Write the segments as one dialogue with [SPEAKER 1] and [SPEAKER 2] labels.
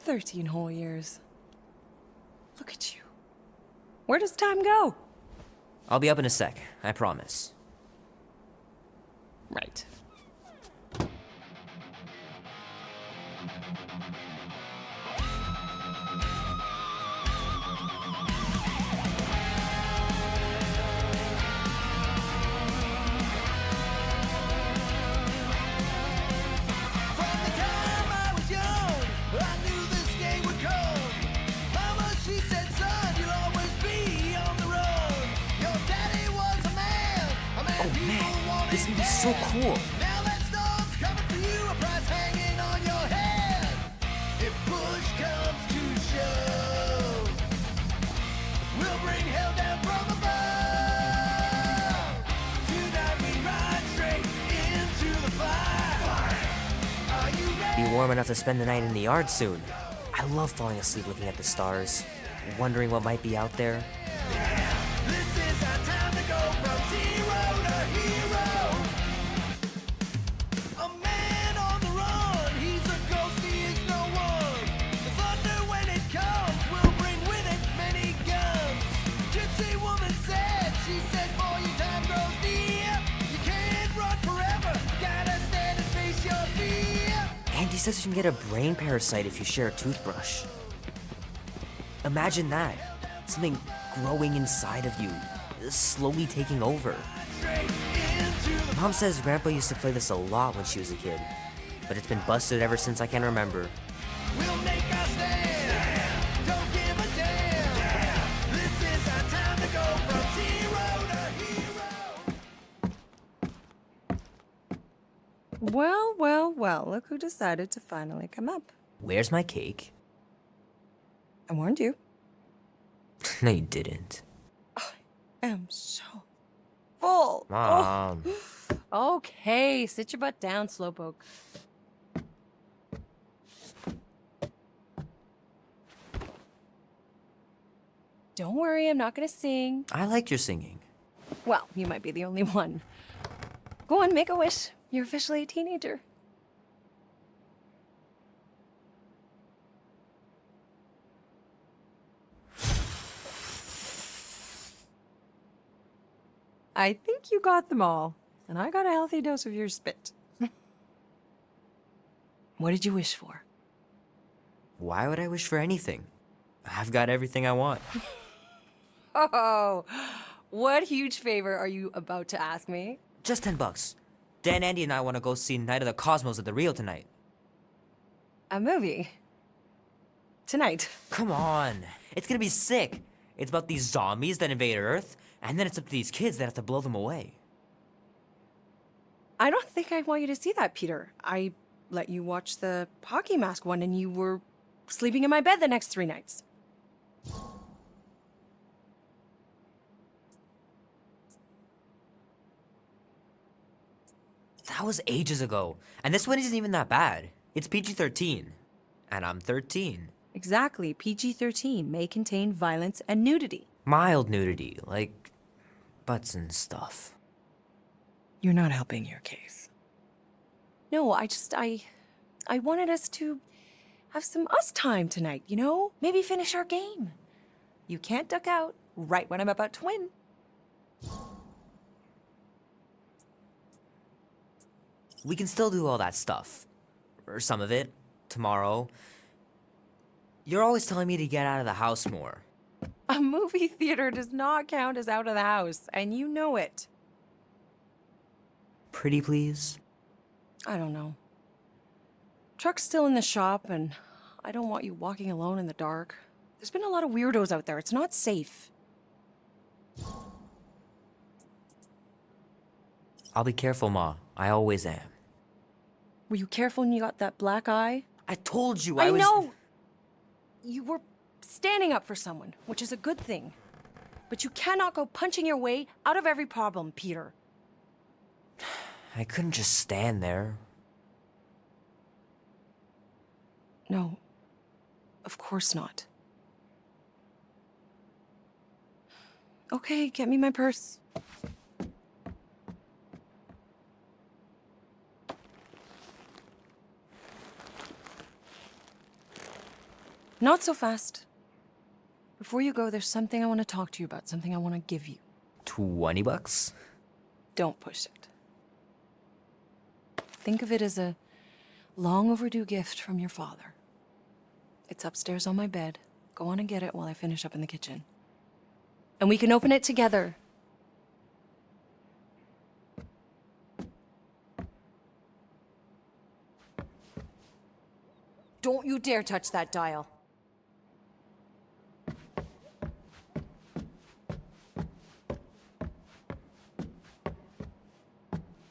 [SPEAKER 1] 13 whole years. Look at you. Where does time go?
[SPEAKER 2] I'll be up in a sec, I promise.
[SPEAKER 1] Right.
[SPEAKER 2] This would be so cool.
[SPEAKER 3] Now that storm's coming for you, a prize hanging on your head. If push comes to shove, we'll bring hell down from above. Tonight we ride straight into the fire. Are you ready?
[SPEAKER 2] Be warm enough to spend the night in the yard soon. I love falling asleep looking at the stars, wondering what might be out there.
[SPEAKER 3] This is our time to go from zero to hero. A man on the run, he's a ghost, he is no one. The thunder when it comes will bring with it many guns. Gypsy woman said, she said, boy, your time grows near. You can't run forever, gotta stand and face your fear.
[SPEAKER 2] Andy says you can get a brain parasite if you share a toothbrush. Imagine that. Something growing inside of you, slowly taking over. Mom says Grandpa used to play this a lot when she was a kid, but it's been busted ever since I can remember.
[SPEAKER 3] We'll make our stand. Don't give a damn. This is our time to go from zero to hero.
[SPEAKER 1] Well, well, well, look who decided to finally come up.
[SPEAKER 2] Where's my cake?
[SPEAKER 1] I warned you.
[SPEAKER 2] No, you didn't.
[SPEAKER 1] I am so full.
[SPEAKER 2] Mom.
[SPEAKER 1] Oh. Okay, sit your butt down, Slowpoke. Don't worry, I'm not gonna sing.
[SPEAKER 2] I liked your singing.
[SPEAKER 1] Well, you might be the only one. Go on, make a wish. You're officially a teenager. I think you got them all, and I got a healthy dose of your spit. What did you wish for?
[SPEAKER 2] Why would I wish for anything? I've got everything I want.
[SPEAKER 1] Oh, what huge favor are you about to ask me?
[SPEAKER 2] Just $10. Dan, Andy, and I want to go see Night of the Cosmos at the Rio tonight.
[SPEAKER 1] A movie? Tonight?
[SPEAKER 2] Come on. It's gonna be sick. It's about these zombies that invade Earth, and then it's up to these kids that have to blow them away.
[SPEAKER 1] I don't think I want you to see that, Peter. I let you watch the hockey mask one and you were sleeping in my bed the next 3 nights.
[SPEAKER 2] That was ages ago, and this one isn't even that bad. It's PG-13, and I'm 13.
[SPEAKER 1] Exactly. PG-13 may contain violence and nudity.
[SPEAKER 2] Mild nudity, like butts and stuff.
[SPEAKER 1] You're not helping your case. No, I wanted us to have some us time tonight, you know? Maybe finish our game. You can't duck out right when I'm about to win.
[SPEAKER 2] We can still do all that stuff. Or some of it. Tomorrow. You're always telling me to get out of the house more.
[SPEAKER 1] A movie theater does not count as out of the house, and you know it.
[SPEAKER 2] Pretty please?
[SPEAKER 1] I don't know. Truck's still in the shop, and I don't want you walking alone in the dark. There's been a lot of weirdos out there. It's not safe.
[SPEAKER 2] I'll be careful, Ma. I always am.
[SPEAKER 1] Were you careful when you got that black eye?
[SPEAKER 2] I told you
[SPEAKER 1] I
[SPEAKER 2] was...
[SPEAKER 1] know! You were standing up for someone, which is a good thing. But you cannot go punching your way out of every problem, Peter.
[SPEAKER 2] I couldn't just stand there.
[SPEAKER 1] No. Of course not. Okay, get me my purse. Not so fast. Before you go, there's something I want to talk to you about, something I want to give you.
[SPEAKER 2] $20?
[SPEAKER 1] Don't push it. Think of it as a long overdue gift from your father. It's upstairs on my bed. Go on and get it while I finish up in the kitchen. And we can open it together. Don't you dare touch that dial.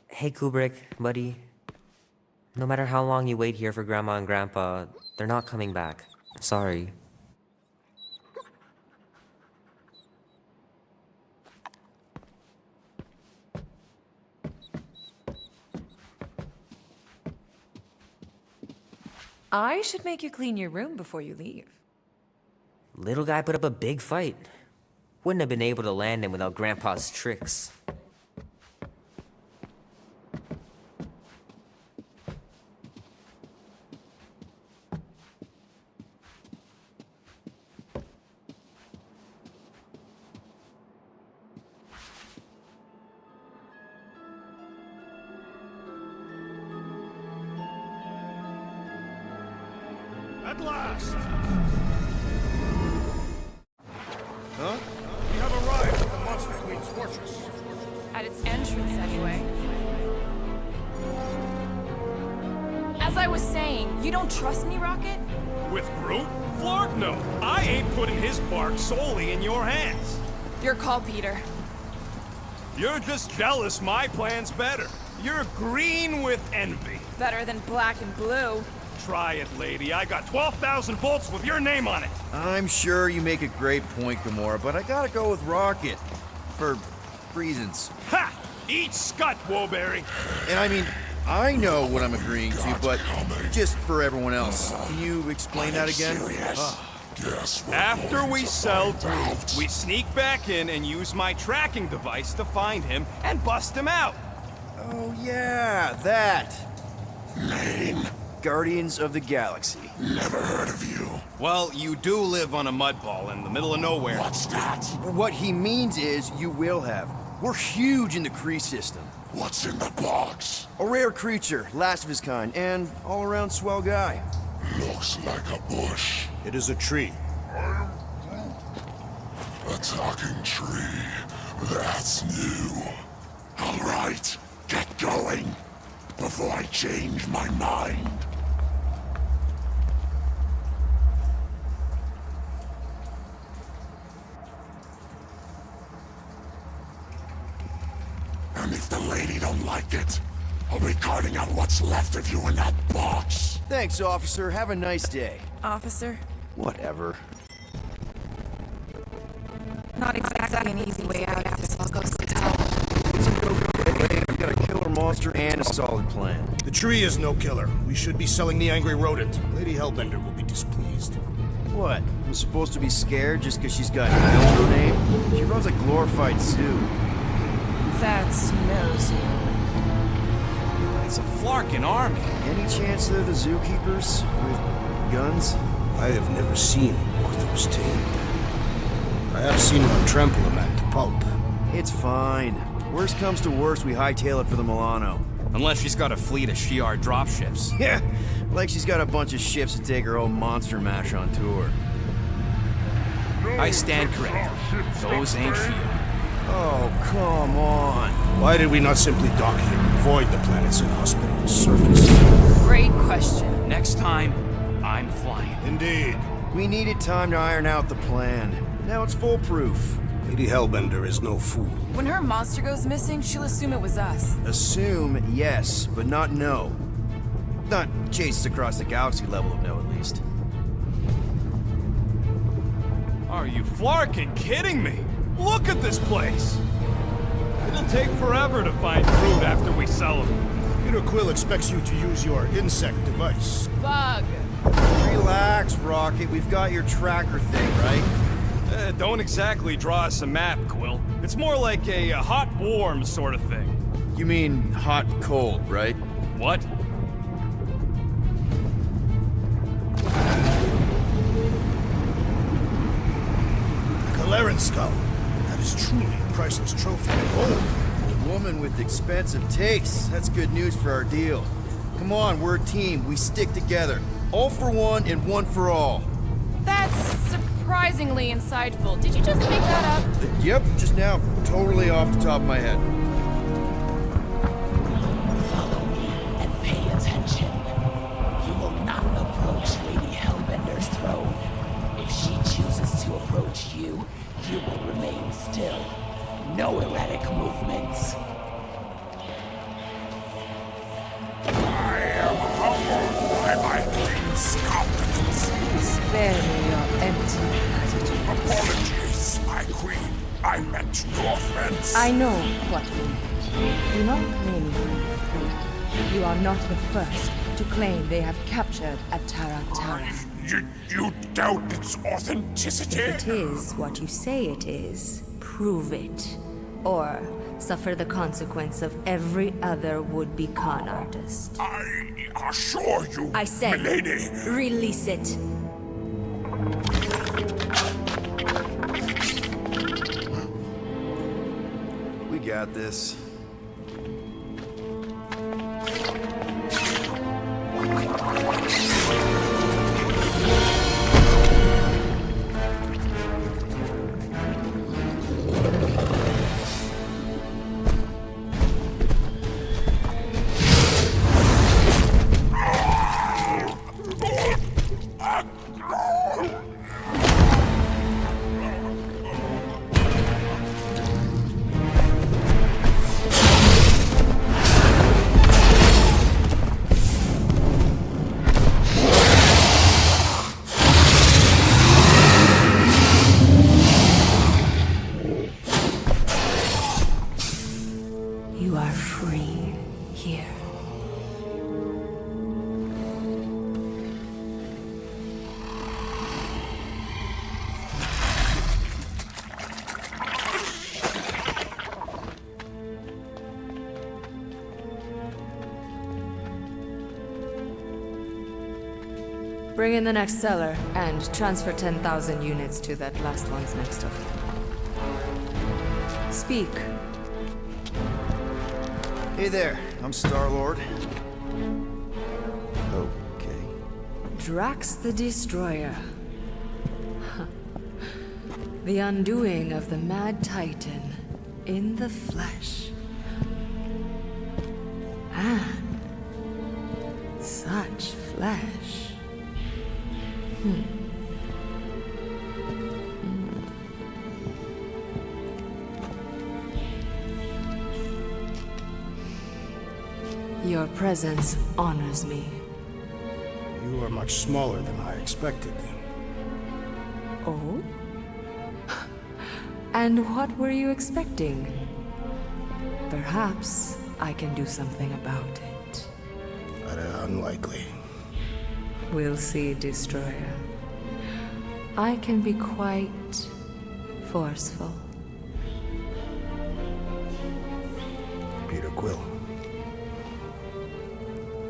[SPEAKER 2] Hey Kubrick, buddy. No matter how long you wait here for Grandma and Grandpa, they're not coming back. Sorry.
[SPEAKER 1] I should make you clean your room before you leave.
[SPEAKER 2] Little guy put up a big fight. Wouldn't have been able to land him without Grandpa's tricks.
[SPEAKER 4] At last! Huh? We have arrived at the Monster Queen's fortress.
[SPEAKER 5] At its entrance, anyway. As I was saying, you don't trust me, Rocket?
[SPEAKER 4] With Groot? Flark no! I ain't putting his bark solely in your hands.
[SPEAKER 5] Your call, Peter.
[SPEAKER 4] You're just jealous my plan's better. You're green with envy.
[SPEAKER 5] Better than black and blue.
[SPEAKER 4] Try it, lady. I got 12,000 volts with your name on it.
[SPEAKER 6] I'm sure you make a great point, Gamora, but I gotta go with Rocket. For reasons.
[SPEAKER 4] Ha! Eat scut, Woberry.
[SPEAKER 6] And I mean, I know what I'm agreeing to, but just for everyone else, can you explain that again?
[SPEAKER 4] After we sell Groot, we sneak back in and use my tracking device to find him and bust him out.
[SPEAKER 6] Oh yeah, that.
[SPEAKER 7] Name?
[SPEAKER 6] Guardians of the Galaxy.
[SPEAKER 7] Never heard of you.
[SPEAKER 4] Well, you do live on a mud ball in the middle of nowhere.
[SPEAKER 7] What's that?
[SPEAKER 6] What he means is you will have. We're huge in the Kree system.
[SPEAKER 7] What's in the box?
[SPEAKER 6] A rare creature, last of his kind, and all-around swell guy.
[SPEAKER 7] Looks like a bush.
[SPEAKER 4] It is a tree.
[SPEAKER 7] A talking tree. That's new. All right, get going before I change my mind. And if the lady don't like it, I'll be carting out what's left of you in that box.
[SPEAKER 6] Thanks, officer. Have a nice day.
[SPEAKER 5] Officer,
[SPEAKER 6] Whatever.
[SPEAKER 5] not exactly an easy way out if this all goes to hell.
[SPEAKER 6] I've got a killer monster and a solid plan.
[SPEAKER 8] The tree is no killer. We should be selling the angry rodent. Lady Hellbender will be displeased.
[SPEAKER 6] What? I'm supposed to be scared just because she's got Hell in her name? She runs a glorified zoo.
[SPEAKER 5] That's no zoo.
[SPEAKER 4] It's a Flarkin army.
[SPEAKER 6] Any chance they're the zookeepers with guns?
[SPEAKER 8] I have never seen Orthos tamed. I have seen him trample a man to pulp.
[SPEAKER 6] It's fine. Worst comes to worst, we hightail it for the Milano.
[SPEAKER 4] Unless she's got a fleet of Shi'ar dropships.
[SPEAKER 6] Yeah, like she's got a bunch of ships to take her own monster mash on tour.
[SPEAKER 4] I stand corrected. Those ain't Shi'ar.
[SPEAKER 6] Oh, come on.
[SPEAKER 8] Why did we not simply dock here and avoid the planet's inhospitable surface?
[SPEAKER 5] Great question.
[SPEAKER 4] Next time, I'm flying.
[SPEAKER 8] Indeed.
[SPEAKER 6] We needed time to iron out the plan. Now it's foolproof.
[SPEAKER 8] Lady Hellbender is no fool.
[SPEAKER 5] When her monster goes missing, she'll assume it was us.
[SPEAKER 6] Assume yes, but not no. Not chases across the galaxy level of no, at least.
[SPEAKER 4] Are you Flarkin kidding me? Look at this place! It'll take forever to find Groot after we sell him.
[SPEAKER 8] Peter Quill expects you to use your insect device.
[SPEAKER 5] Bug.
[SPEAKER 6] Relax, Rocket. We've got your tracker thing, right?
[SPEAKER 4] Don't exactly draw us a map, Quill. It's more like a hot-warm sort of thing.
[SPEAKER 6] You mean hot-cold, right?
[SPEAKER 4] What?
[SPEAKER 8] red skull. That is truly a priceless trophy. Oh,
[SPEAKER 6] A woman with expensive tastes. That's good news for our deal. Come on, we're a team. We stick together. All for one and one for all.
[SPEAKER 5] That's surprisingly insightful. Did you just make that up?
[SPEAKER 6] Yep, just now. Totally off the top of my head.
[SPEAKER 9] Follow me and pay attention. You will not approach Lady Hellbender's throne. If she chooses to approach you, you will remain still. No erratic movements.
[SPEAKER 7] I am humbled by my queen's competence.
[SPEAKER 1] Spare me your empty attitude.
[SPEAKER 7] Apologies, my queen. I meant no offense.
[SPEAKER 10] I know what you meant. Do not play me for a fool. You are not the first to claim they have captured ADATA.
[SPEAKER 7] You doubt its authenticity?
[SPEAKER 10] If it is what you say it is, prove it. Or suffer the consequence of every other would-be con artist.
[SPEAKER 7] I assure you,
[SPEAKER 10] I said,
[SPEAKER 7] milady.
[SPEAKER 10] release it.
[SPEAKER 6] We got this.
[SPEAKER 10] You are free here. Bring in the next seller and transfer 10,000 units to that last one's next of kin. Speak.
[SPEAKER 6] Hey there, I'm Star-Lord. Okay.
[SPEAKER 10] Drax the Destroyer. The undoing of the Mad Titan in the flesh. And such flesh. Your presence honors me.
[SPEAKER 8] you are much smaller than I expected.
[SPEAKER 10] Oh? And what were you expecting? Perhaps I can do something about it.
[SPEAKER 8] But unlikely.
[SPEAKER 10] We'll see, Destroyer. I can be quite forceful.
[SPEAKER 8] Peter Quill.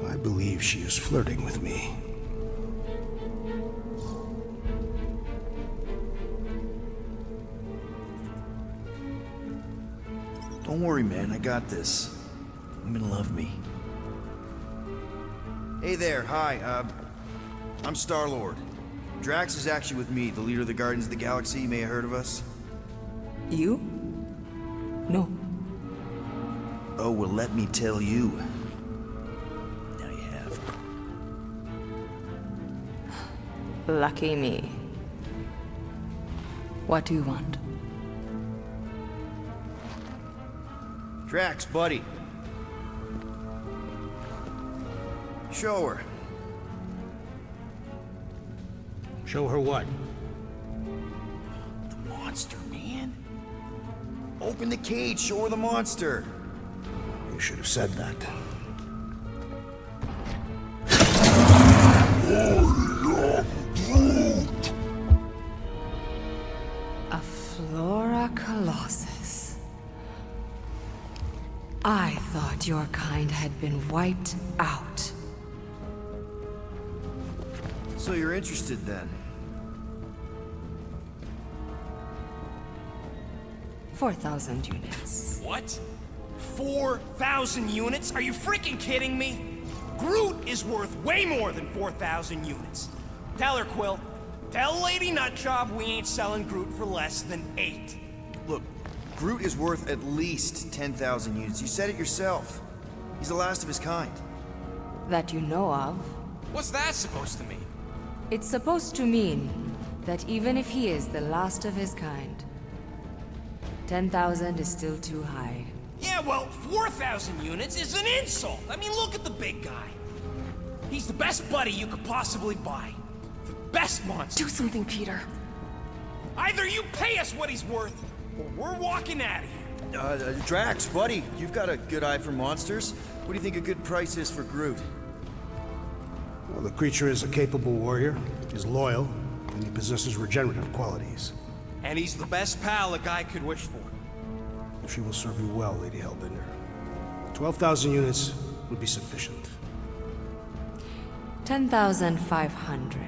[SPEAKER 8] I believe she is flirting with me.
[SPEAKER 6] Don't worry, man. I got this. Women love me. Hey there. Hi. I'm Star-Lord. Drax is actually with me, the leader of the Guardians of the Galaxy. You may have heard of us.
[SPEAKER 10] You? No.
[SPEAKER 6] Oh, well, let me tell you. Now you have.
[SPEAKER 10] Lucky me. What do you want?
[SPEAKER 6] Drax, buddy. Show her.
[SPEAKER 8] Show her what?
[SPEAKER 6] The monster, man. Open the cage, show her the monster.
[SPEAKER 8] You should have said that.
[SPEAKER 10] A Flora Colossus. I thought your kind had been wiped out.
[SPEAKER 6] So you're interested then?
[SPEAKER 10] 4,000 units.
[SPEAKER 11] What? 4,000 units? Are you freaking kidding me? Groot is worth way more than 4,000 units. Tell her, Quill. Tell Lady Nutjob we ain't selling Groot for less than 8.
[SPEAKER 6] Look, Groot is worth at least 10,000 units. You said it yourself. He's the last of his kind.
[SPEAKER 10] That you know of.
[SPEAKER 11] What's that supposed to mean?
[SPEAKER 10] It's supposed to mean that even if he is the last of his kind, 10,000 is still too high.
[SPEAKER 11] Yeah, well, 4,000 units is an insult. I mean, look at the big guy. He's the best buddy you could possibly buy. The best monster.
[SPEAKER 1] Do something, Peter.
[SPEAKER 11] Either you pay us what he's worth, or we're walking out of here.
[SPEAKER 6] Drax, buddy, you've got a good eye for monsters. What do you think a good price is for Groot?
[SPEAKER 8] Well, the creature is a capable warrior, is loyal, and he possesses regenerative qualities.
[SPEAKER 11] And he's the best pal a guy could wish for.
[SPEAKER 8] She will serve you well, Lady Hellbender. 12,000 units would be sufficient.
[SPEAKER 10] 10,500.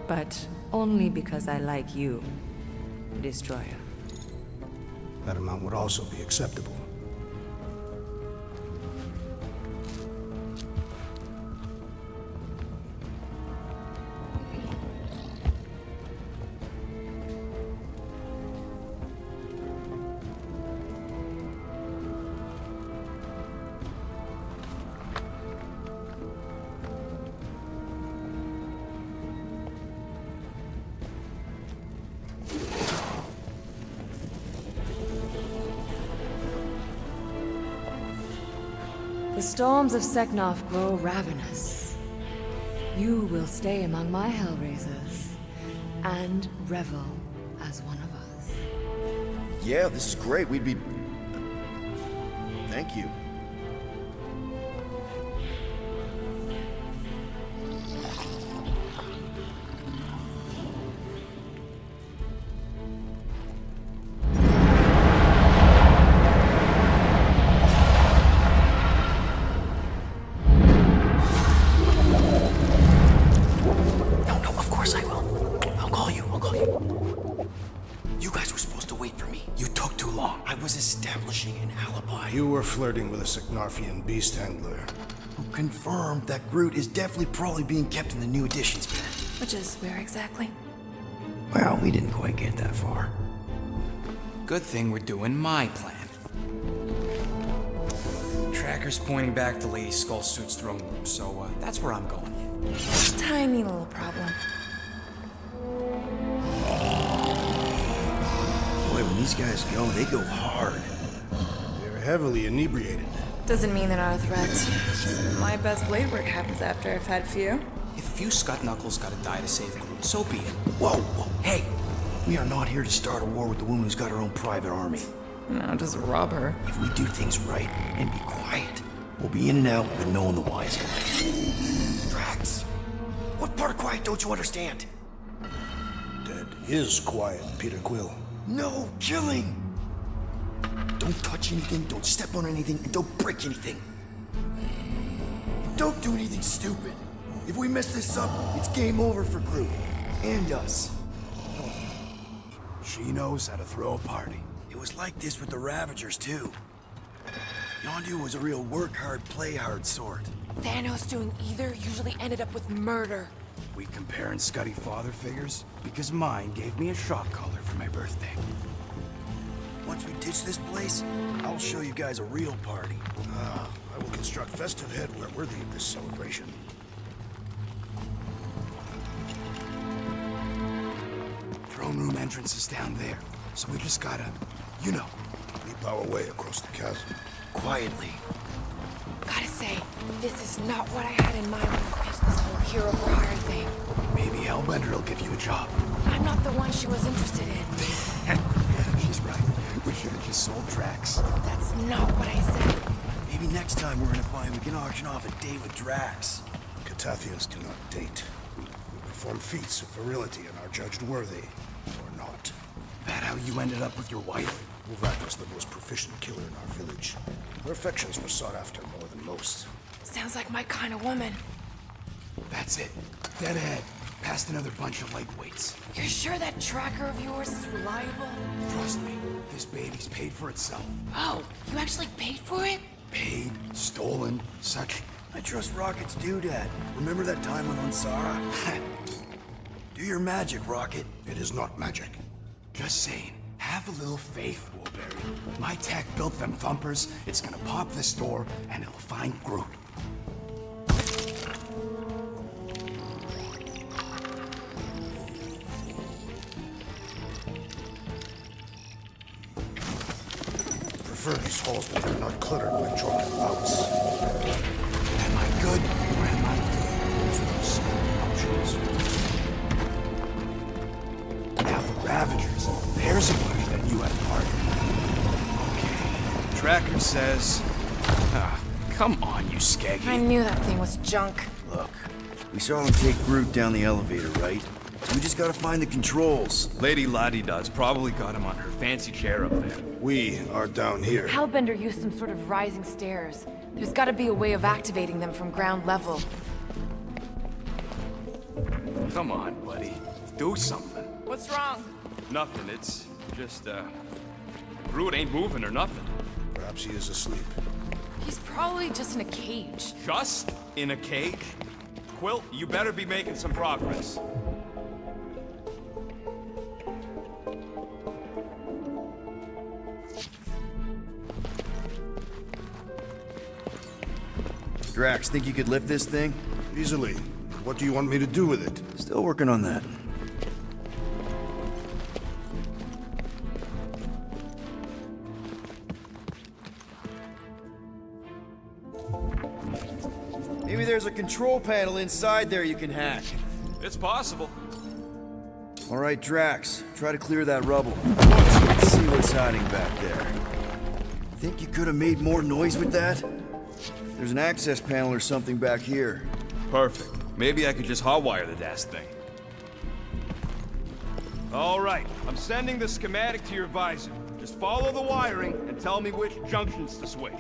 [SPEAKER 10] But only because I like you, Destroyer.
[SPEAKER 8] That amount would also be acceptable.
[SPEAKER 10] The storms of Seknov grow ravenous. You will stay among my Hellraisers and revel as one of us.
[SPEAKER 6] Yeah, this is great. We'd be... Thank you.
[SPEAKER 8] Flirting with a Seknarfian beast handler.
[SPEAKER 6] Who confirmed that Groot is definitely probably being kept in the new editions bin.
[SPEAKER 1] Which is where exactly?
[SPEAKER 6] Well, we didn't quite get that far.
[SPEAKER 12] Good thing we're doing my plan. Tracker's pointing back to Lady Skullsuit's throne room, so that's where I'm going.
[SPEAKER 1] Tiny little problem.
[SPEAKER 6] Boy, when these guys go hard.
[SPEAKER 8] Heavily inebriated.
[SPEAKER 1] Doesn't mean they're not a threat. My best blade work happens after I've had a few.
[SPEAKER 12] If a few scut knuckles gotta die to save Groot, so be it.
[SPEAKER 6] Whoa, whoa, hey! We are not here to start a war with the woman who's got her own private army.
[SPEAKER 1] No, just rob her.
[SPEAKER 6] If we do things right and be quiet, we'll be in and out with no one the wiser. Drax, what part of quiet don't you understand?
[SPEAKER 8] Dead is quiet, Peter Quill.
[SPEAKER 6] No killing! Don't touch anything, don't step on anything, and don't break anything. And don't do anything stupid. If we mess this up, it's game over for Groot. And us.
[SPEAKER 8] She knows how to throw a party.
[SPEAKER 6] It was like this with the Ravagers, too. Yondu was a real work hard, play hard sort.
[SPEAKER 1] Thanos doing either usually ended up with murder.
[SPEAKER 12] We comparing Scuddy father figures? Because mine gave me a shock collar for my birthday.
[SPEAKER 6] Once we ditch this place, I'll show you guys a real party.
[SPEAKER 8] I will construct festive headwear worthy of this celebration.
[SPEAKER 12] Throne room entrance is down there, so we just gotta, you know,
[SPEAKER 8] leap our way across the chasm.
[SPEAKER 6] Quietly.
[SPEAKER 1] Gotta say, this is not what I had in mind when I pitched this whole hero for hire thing.
[SPEAKER 12] Maybe Hellbender will give you a job.
[SPEAKER 1] I'm not the one she was interested in.
[SPEAKER 12] She's right. We should have just sold Drax.
[SPEAKER 1] That's not what I said.
[SPEAKER 6] Maybe next time we're in a bind, we can auction off a date with Drax.
[SPEAKER 8] Catathians do not date. We perform feats of virility and are judged worthy, or not.
[SPEAKER 12] That how you ended up with your wife?
[SPEAKER 8] Ulvat was the most proficient killer in our village. Her affections were sought after more than most.
[SPEAKER 1] Sounds like my kind of woman.
[SPEAKER 12] That's it. Dead ahead. past another bunch of lightweights.
[SPEAKER 5] You're sure that tracker of yours is reliable?
[SPEAKER 12] Trust me, this baby's paid for itself.
[SPEAKER 5] Oh, you actually paid for it?
[SPEAKER 12] Paid, stolen, such.
[SPEAKER 6] I trust Rocket's doodad. Remember that time on Ansara? Do your magic, Rocket.
[SPEAKER 8] It is not magic.
[SPEAKER 12] Just saying, have a little faith, Woolberry. My tech built them thumpers. It's gonna pop this door, and it'll find Groot.
[SPEAKER 8] Prefer these halls when they're not cluttered by drunken louts.
[SPEAKER 12] Am I good or am I good?
[SPEAKER 8] Those are the same options.
[SPEAKER 12] Now the Ravagers. There's a bunch that you had part. Okay. Tracker says... come on, you skaggy.
[SPEAKER 5] I knew that thing was junk.
[SPEAKER 6] Look, we saw them take Groot down the elevator, right? We just gotta find the controls.
[SPEAKER 4] Lady La-di-da's probably got him on her fancy chair up there.
[SPEAKER 8] We are down here.
[SPEAKER 5] Hellbender used some sort of rising stairs. There's gotta be a way of activating them from ground level.
[SPEAKER 4] Come on, buddy. Do something.
[SPEAKER 5] What's wrong?
[SPEAKER 4] Nothing, it's just, Groot ain't moving or nothing.
[SPEAKER 8] Perhaps he is asleep.
[SPEAKER 5] He's probably just in a cage.
[SPEAKER 4] Just in a cage? Quill, you better be making some progress.
[SPEAKER 6] Drax, think you could lift this thing?
[SPEAKER 8] Easily. What do you want me to do with it?
[SPEAKER 6] Still working on that. Maybe there's a control panel inside there you can hack.
[SPEAKER 4] It's possible.
[SPEAKER 6] All right, Drax, try to clear that rubble. Let's see what's hiding back there. Think you could have made more noise with that? There's an access panel or something back here.
[SPEAKER 4] Perfect. Maybe I could just hotwire the dashed thing. All right, I'm sending the schematic to your visor. Just follow the wiring and tell me which junctions to switch.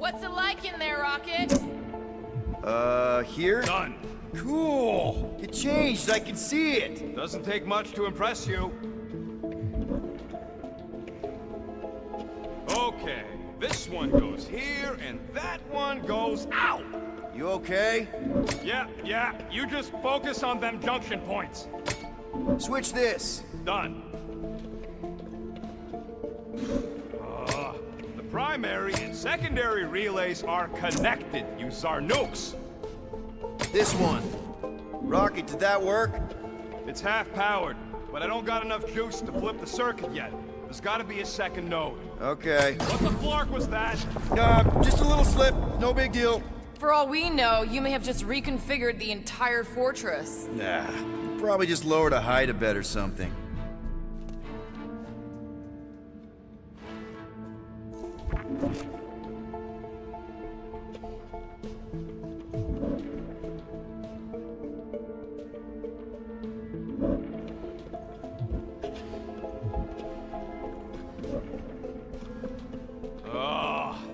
[SPEAKER 5] What's it like in there, Rocket?
[SPEAKER 6] Here?
[SPEAKER 4] Done.
[SPEAKER 6] Cool! It changed, I can see it!
[SPEAKER 4] Doesn't take much to impress you. Okay, this one goes here, and that one goes out.
[SPEAKER 6] You okay?
[SPEAKER 4] Yeah, you just focus on them junction points.
[SPEAKER 6] Switch this.
[SPEAKER 4] Done. The primary and secondary relays are connected, you Zarnooks.
[SPEAKER 6] This one. Rocket, did that work?
[SPEAKER 4] It's half-powered, but I don't got enough juice to flip the circuit yet. There's gotta be a second node.
[SPEAKER 6] Okay.
[SPEAKER 4] What the flark was that?
[SPEAKER 6] Just a little slip. No big deal.
[SPEAKER 5] For all we know, you may have just reconfigured the entire fortress.
[SPEAKER 6] Nah, probably just lowered a height a bit or something.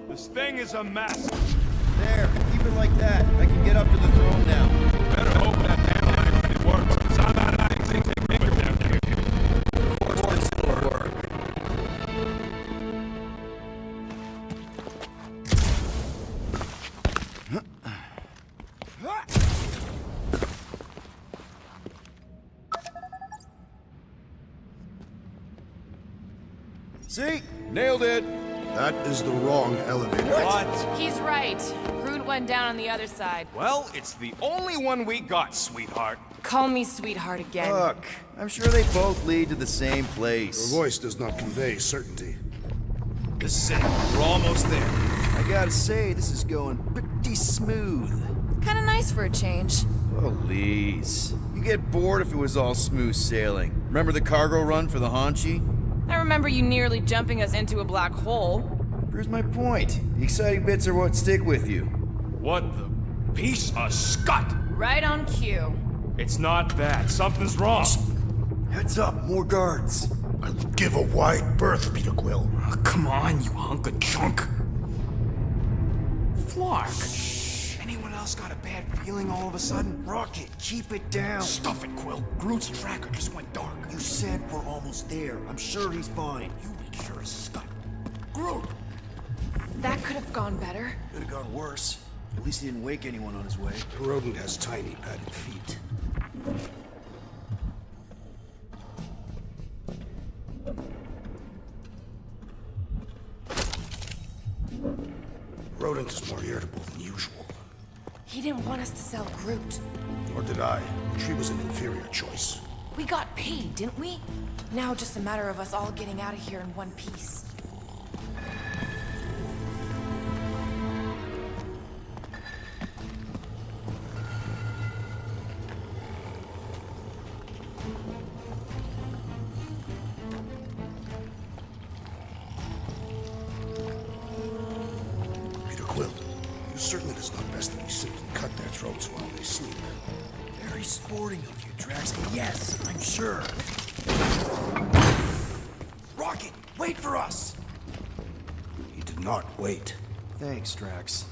[SPEAKER 4] This thing is a mess.
[SPEAKER 6] There, keep it like that. I can get up to the throne now.
[SPEAKER 4] Better hope that panel actually works, because I'm not actually taking it down here.
[SPEAKER 6] Of course it'll work. See? Nailed it!
[SPEAKER 8] That is the wrong elevator.
[SPEAKER 4] What?
[SPEAKER 5] He's right. Groot went down on the other side.
[SPEAKER 4] Well, it's the only one we got, sweetheart.
[SPEAKER 5] Call me sweetheart again.
[SPEAKER 6] Look, I'm sure they both lead to the same place.
[SPEAKER 8] Your voice does not convey certainty.
[SPEAKER 4] This is it. We're almost there.
[SPEAKER 6] I gotta say, this is going pretty smooth.
[SPEAKER 5] Kinda nice for a change.
[SPEAKER 6] Please. You get bored if it was all smooth sailing. Remember the cargo run for the Hanchi?
[SPEAKER 5] I remember you nearly jumping us into a black hole.
[SPEAKER 6] Proves my point. The exciting bits are what stick with you.
[SPEAKER 4] What the piece of scut?
[SPEAKER 5] Right on cue.
[SPEAKER 4] It's not that. Something's wrong.
[SPEAKER 6] Heads up, more guards.
[SPEAKER 8] I will give a wide berth, Peter Quill.
[SPEAKER 12] Oh, come on, you hunk of junk. Flark. Anyone else got a bad feeling all of a sudden?
[SPEAKER 6] Rocket, keep it down.
[SPEAKER 12] Stuff it, Quill. Groot's tracker just went dark.
[SPEAKER 6] You said we're almost there. I'm sure he's fine.
[SPEAKER 12] You make sure as scut. Groot!
[SPEAKER 5] That could have gone better.
[SPEAKER 6] Could have gone worse. At least he didn't wake anyone on his way.
[SPEAKER 8] The rodent has tiny padded feet. Rodent is more irritable than usual.
[SPEAKER 1] He didn't want us to sell Groot.
[SPEAKER 8] Nor did I. She was an inferior choice.
[SPEAKER 1] We got paid, didn't we? Now just a matter of us all getting out of here in one piece.
[SPEAKER 8] Peter Quill, you certain it is not best that we simply cut their throats while they sleep?
[SPEAKER 6] Very sporting of you, Drax, but yes, I'm sure. Rocket, wait for us!
[SPEAKER 8] He did not wait.
[SPEAKER 6] Thanks, Drax.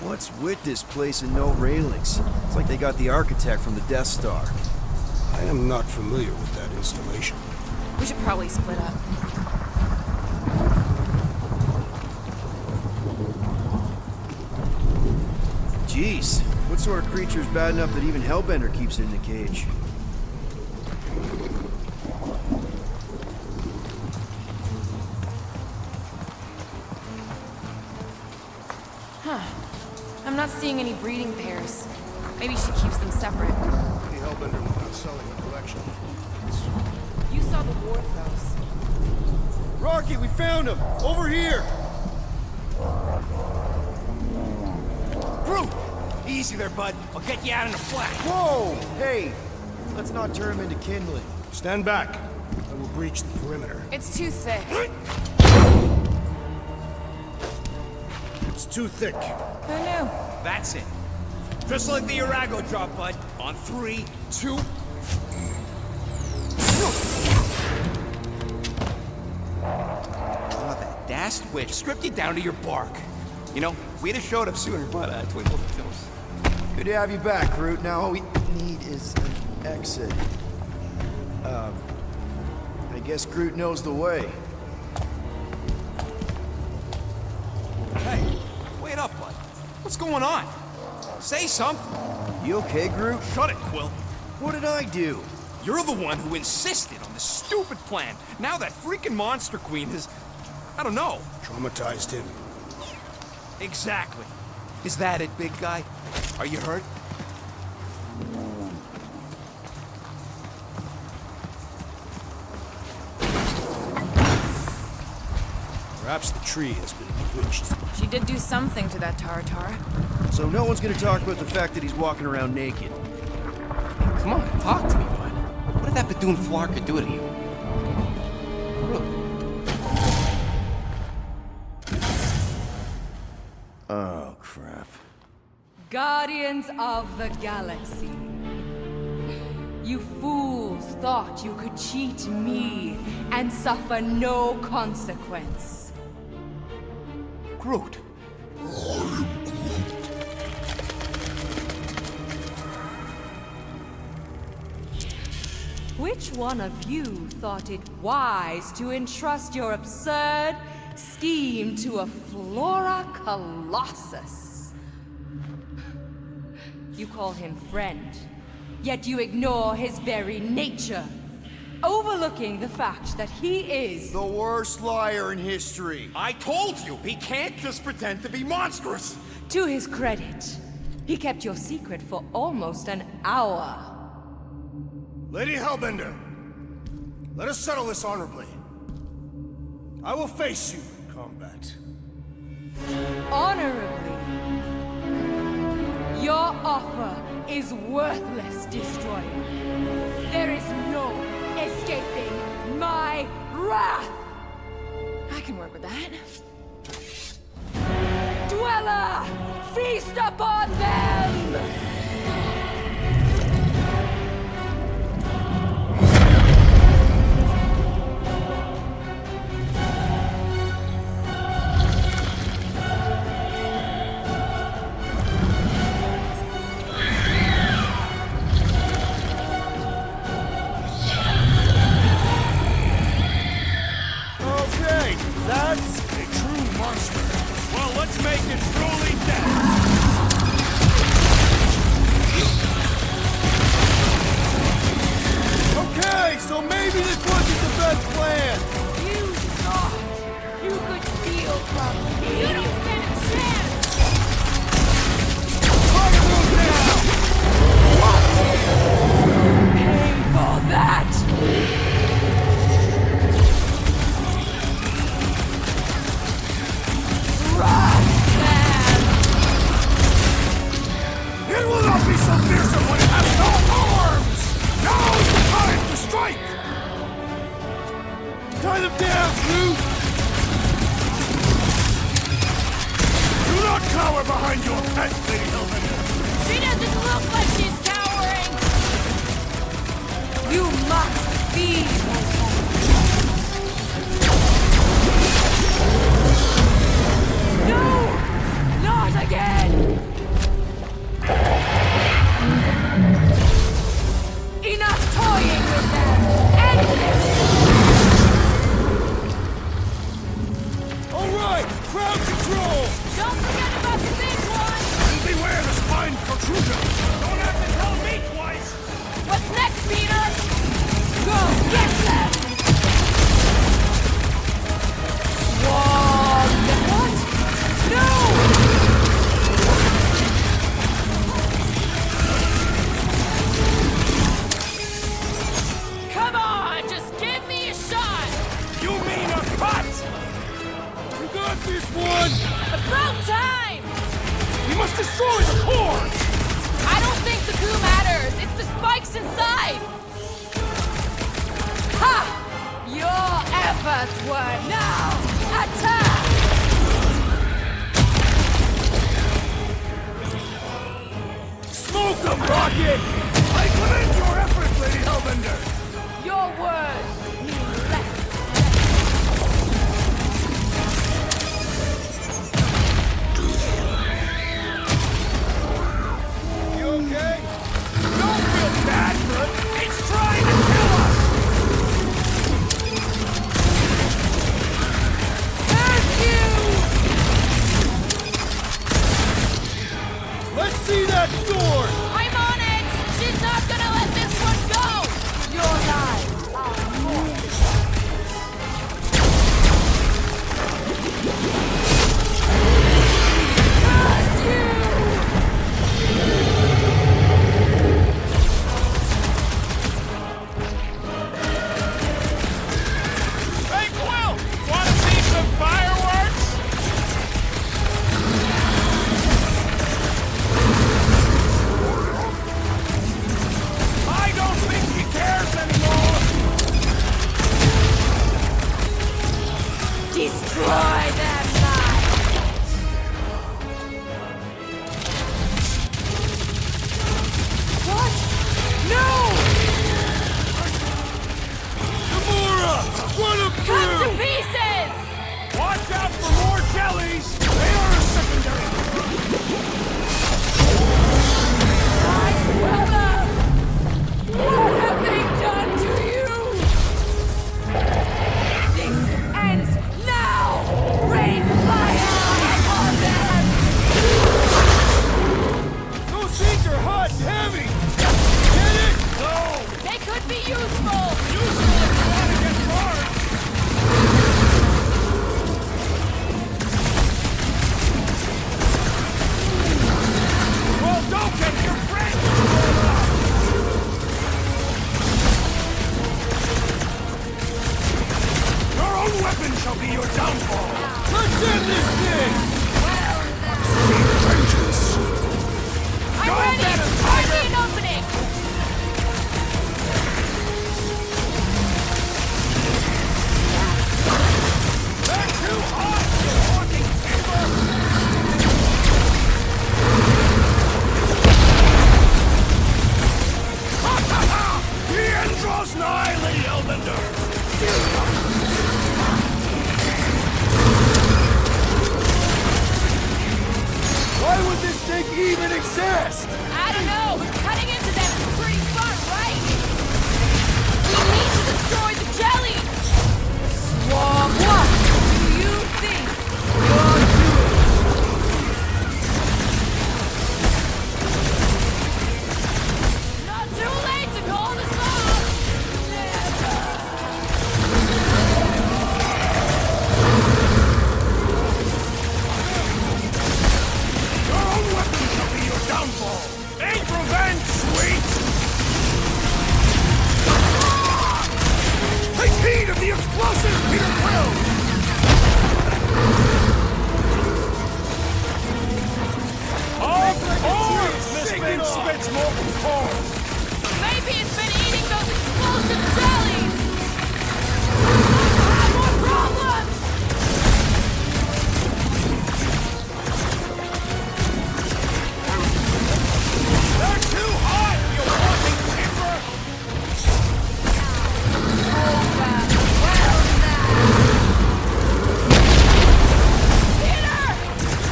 [SPEAKER 6] What's with this place and no railings? It's like they got the architect from the Death Star.
[SPEAKER 8] I am not familiar with that installation.
[SPEAKER 5] We should probably split up.
[SPEAKER 6] Jeez, what sort of creature is bad enough that even Hellbender keeps it in a cage?
[SPEAKER 5] Huh. I'm not seeing any breeding pairs. Maybe she keeps them separate.
[SPEAKER 8] Lady Hellbender will not selling a collection.
[SPEAKER 5] You saw the war throws.
[SPEAKER 6] Rocket, we found him! Over here!
[SPEAKER 11] Groot! Easy there, bud. I'll get you out in a flash.
[SPEAKER 6] Whoa! Hey! Let's not turn him into kindling.
[SPEAKER 8] Stand back. I will breach the perimeter.
[SPEAKER 5] It's too thick.
[SPEAKER 8] It's too thick.
[SPEAKER 5] Who knew?
[SPEAKER 11] That's it. Just like the Arago drop, bud. On 3, 2... Oh, that dashed witch stripped you down to your bark. You know, we'd have showed up sooner, but twinkle the toes.
[SPEAKER 6] Good to have you back, Groot. Now all we need is an exit. I guess Groot knows the way.
[SPEAKER 11] Hey, wait up, bud. What's going on? Say something.
[SPEAKER 6] You okay, Groot?
[SPEAKER 11] Shut it, Quill.
[SPEAKER 6] What did I do?
[SPEAKER 11] You're the one who insisted on this stupid plan. Now that freaking Monster Queen has... I don't know.
[SPEAKER 8] Traumatized him.
[SPEAKER 11] Exactly. Is that it, big guy? Are you hurt?
[SPEAKER 8] Perhaps the tree has been bewitched.
[SPEAKER 5] She did do something to that Tartar.
[SPEAKER 6] So no one's gonna talk about the fact that he's walking around naked.
[SPEAKER 11] Come on, talk to me, bud. What did that Bethune Flarka do to you?
[SPEAKER 6] Oh, crap.
[SPEAKER 10] Guardians of the Galaxy. You fools thought you could cheat me and suffer no consequence.
[SPEAKER 11] Groot.
[SPEAKER 10] Which one of you thought it wise to entrust your absurd scheme to a Flora Colossus? You call him friend, yet you ignore his very nature, overlooking the fact that he is
[SPEAKER 6] The worst liar in history.
[SPEAKER 11] I told you, he can't just pretend to be monstrous.
[SPEAKER 10] To his credit, he kept your secret for almost an hour.
[SPEAKER 8] Lady Hellbender, let us settle this honorably. I will face you in combat.
[SPEAKER 10] Honorably. Your offer is worthless, Destroyer. There is no escaping my wrath!
[SPEAKER 5] I can work with that.
[SPEAKER 10] Dweller! feast upon them!
[SPEAKER 8] Okay, that's a true monster.
[SPEAKER 4] Well, let's make it truly dead.
[SPEAKER 8] Okay, so maybe this wasn't the best plan.
[SPEAKER 10] You thought you could steal from me? You don't stand a chance!
[SPEAKER 8] Move now!
[SPEAKER 10] Pay for that!
[SPEAKER 8] It will not be so fearsome when it has no arms! Now's the time to strike! Tie them down, Groot! Do not cower behind your pet, Lady Hellbender!
[SPEAKER 5] She doesn't look like she's cowering!
[SPEAKER 10] You must feed me! No! Not again! Enough toying with them! End this!
[SPEAKER 8] Alright, crowd control!
[SPEAKER 5] Don't forget about the big one!
[SPEAKER 8] And beware the spine protrusion!
[SPEAKER 4] Don't have to tell me twice.
[SPEAKER 5] What's next, Peter?
[SPEAKER 10] Go get them! Swarm! What? No!
[SPEAKER 5] Come on, just give me a shot!
[SPEAKER 4] You mean a cut?
[SPEAKER 8] You got this one!
[SPEAKER 5] About time!
[SPEAKER 8] We must destroy the core!
[SPEAKER 5] I don't think the goo matters. It's the spikes inside.
[SPEAKER 10] Ha! Your efforts were now attack!
[SPEAKER 8] Smoke them, Rocket! I commend your efforts, Lady Hellbender!
[SPEAKER 10] Your words mean less.
[SPEAKER 8] You okay?
[SPEAKER 4] Don't feel bad for it. It's trying to kill us.
[SPEAKER 8] Let's see that sword!
[SPEAKER 5] I'm on it. She's not gonna let this one go.
[SPEAKER 10] Your lives are more. Curse you!
[SPEAKER 4] Hey, Quill, want to see some fireworks? I don't think he cares anymore.
[SPEAKER 10] Destroy them, lives! What? No!
[SPEAKER 8] Gamora! Run him
[SPEAKER 5] Cut to
[SPEAKER 8] through!
[SPEAKER 5] pieces.
[SPEAKER 4] Watch out for more jellies.
[SPEAKER 8] They are a secondary!
[SPEAKER 10] Brother! What have they done to you? This ends now! Rain fire upon them!
[SPEAKER 8] Those seats are hot and heavy! Get it?
[SPEAKER 4] No,
[SPEAKER 5] They could be useful.
[SPEAKER 4] useful if you want to get hard. Well, don't get your friends blown up. Your own weapon shall be your downfall.
[SPEAKER 8] Let's end this thing!
[SPEAKER 7] Vengeance.
[SPEAKER 5] I'm
[SPEAKER 4] Go
[SPEAKER 5] ready.
[SPEAKER 4] get him,
[SPEAKER 5] Find me
[SPEAKER 4] Tiger.
[SPEAKER 5] an opening. some jellies! I have more problems!
[SPEAKER 11] They're too hot, you walking timber!
[SPEAKER 5] Peter!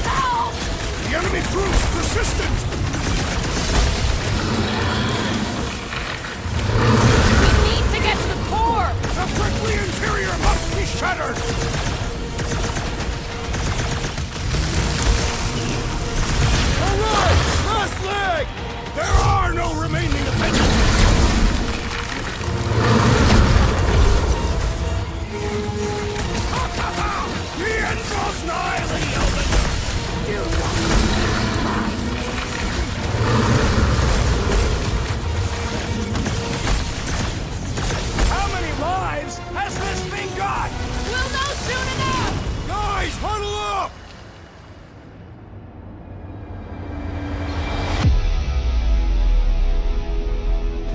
[SPEAKER 5] Help!
[SPEAKER 8] The enemy proves persistent!
[SPEAKER 5] We need to get to the core!
[SPEAKER 8] The prickly interior must be shattered! Alright! Last leg! There are no remaining appendages! The end draws nigh, Lady Hellbender!
[SPEAKER 11] How many lives has this thing got?
[SPEAKER 5] We'll know soon enough!
[SPEAKER 8] Guys, huddle up!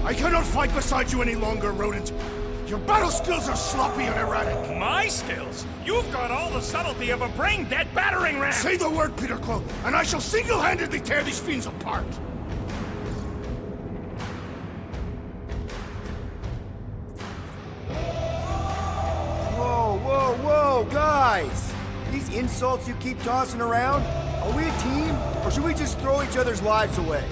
[SPEAKER 8] I cannot fight beside you any longer, rodent. Your battle skills are sloppy and erratic.
[SPEAKER 11] My skills? You've got all the subtlety of a brain-dead battering ram!
[SPEAKER 8] Say the word, Peter Quill, and I shall single-handedly tear these fiends apart.
[SPEAKER 6] Whoa, whoa, whoa, guys! These insults you keep tossing around, are we a team, or should we just throw each other's lives away?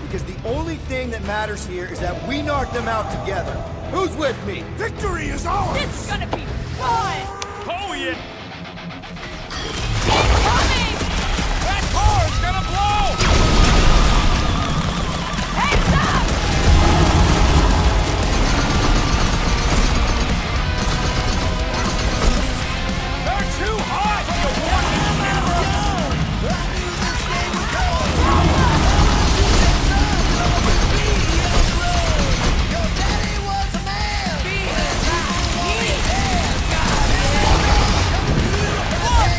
[SPEAKER 6] Because the only thing that matters here is that we knock them out together. Who's with me?
[SPEAKER 8] Victory is ours!
[SPEAKER 5] This is gonna be fun!
[SPEAKER 11] Oh, yeah!
[SPEAKER 5] Coming!
[SPEAKER 11] That car's gonna blow!
[SPEAKER 5] Heads up!
[SPEAKER 11] They're too hot, you walking timber!
[SPEAKER 3] Your daddy was a man!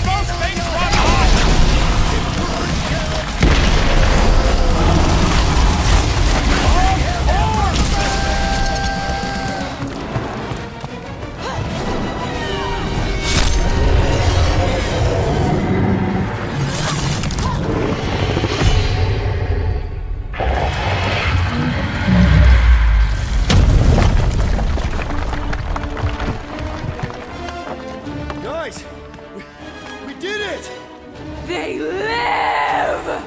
[SPEAKER 11] Those things run hot!
[SPEAKER 6] Guys, we did it!
[SPEAKER 10] They live!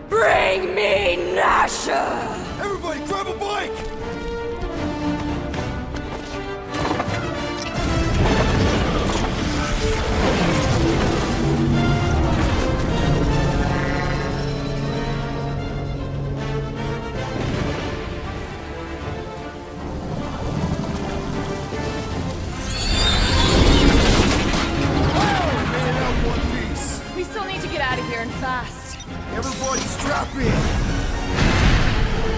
[SPEAKER 10] Bring me Nasha!
[SPEAKER 6] Everybody grab a bike!
[SPEAKER 5] We still need to get out of here and fast.
[SPEAKER 6] Everybody strap in!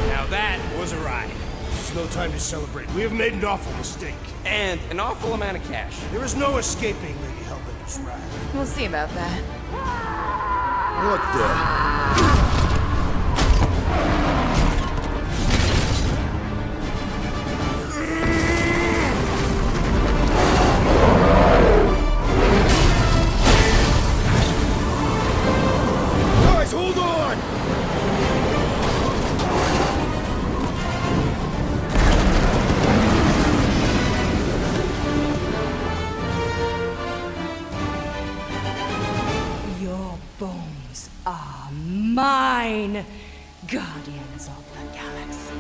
[SPEAKER 11] Now that was a ride.
[SPEAKER 8] This is no time to celebrate. We have made an awful mistake.
[SPEAKER 11] And an awful amount of cash.
[SPEAKER 8] There is no escaping Lady Hellbender's wrath.
[SPEAKER 5] We'll see about that.
[SPEAKER 6] What the? Guys, hold on!
[SPEAKER 10] Your bones are mine, Guardians of the Galaxy.